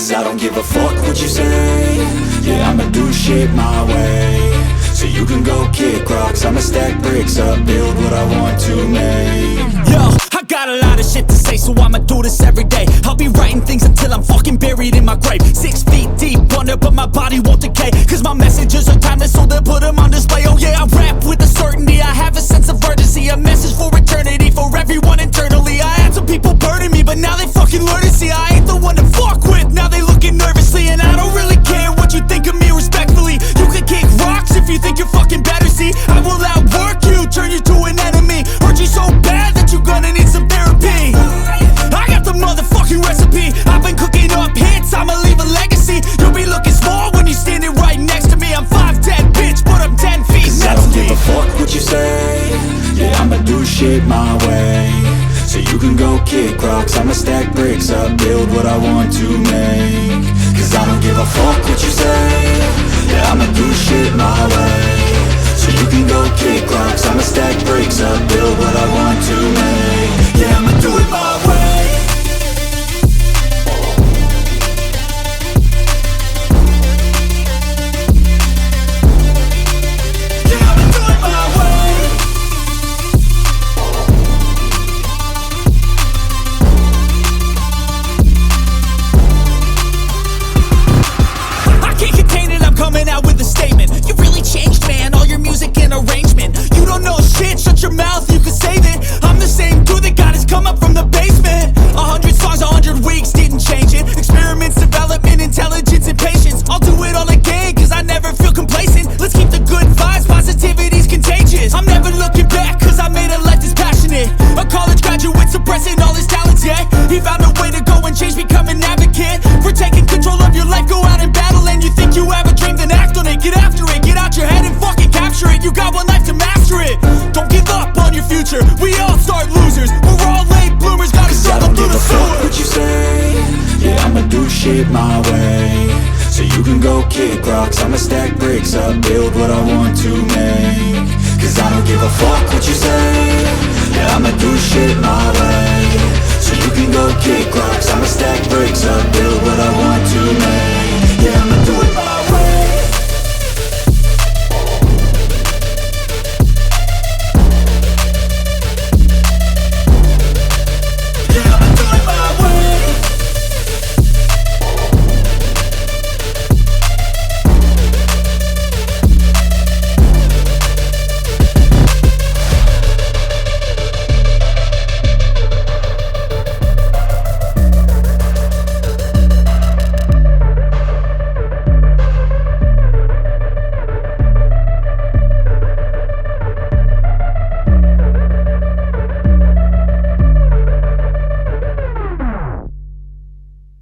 Cause I don't give a fuck what you say. Yeah, I'ma do shit my way. So you can go kick rocks, I'ma stack bricks up, build what I want to make. Yo, I got a lot of shit to say, so I'ma do this every day. I'll be writing things until I'm fucking buried in my grave. 6 feet deep under, but my body won't decay. Cause my messages are timeless, so they'll put them on display. Oh yeah, I rap with a certainty, I have a sense of urgency. A message for eternity, for everyone internally. I had some people burning me, but now they fucking learn to see I ain't the one to fuck with, now they looking nervously. And I don't really care what you think of me respectfully. You can kick rocks if you think you're fucking better, see I will outwork you, turn you to an enemy. Hurt you so bad that you're gonna need some therapy. I got the motherfucking recipe, I've been cooking up hits, I'ma leave a legacy. You'll be looking small when you're standing right next to me. I'm 5'10", bitch, but I'm 10 feet. Cause I don't give a fuck what you say. Yeah, I'ma do shit my way. So you can go kick rocks, I'ma stack bricks up, build what I want to make. Cause I don't give a fuck what you say. Yeah, I'ma do shit my way. So you can go kick rocks, I'ma stack bricks up, build what I want to make. Yeah, I'ma do it my way. Coming out with a statement. You really changed, man, all your music and arrangement. You don't know shit, shut your mouth, you can save it. I'm the same dude that got his come up from the basement. 100 songs, 100 weeks, didn't change it. Experiments, development, intelligence, and patience. I'll do it all again, cause I never feel complacent. Let's keep the good vibes, positivity's contagious. I'm never looking back, cause I made a life that's passionate. A college graduate suppressing all his talents, yeah. He found a way to go and change, become an advocate for taking control of your life, go out and battle. And you think you have a dream, then act on it, get after it, get out your head and fucking capture it. You got one life to master it. Don't give up on your future, we all start losers. We're all late bloomers, gotta struggle through the sewer. I don't give a fuck what you say. Yeah, I'ma do shit my way. So you can go kick rocks, I'ma stack bricks up, build what I want to make. Cause I don't give a fuck what you say. Yeah, I'ma do shit my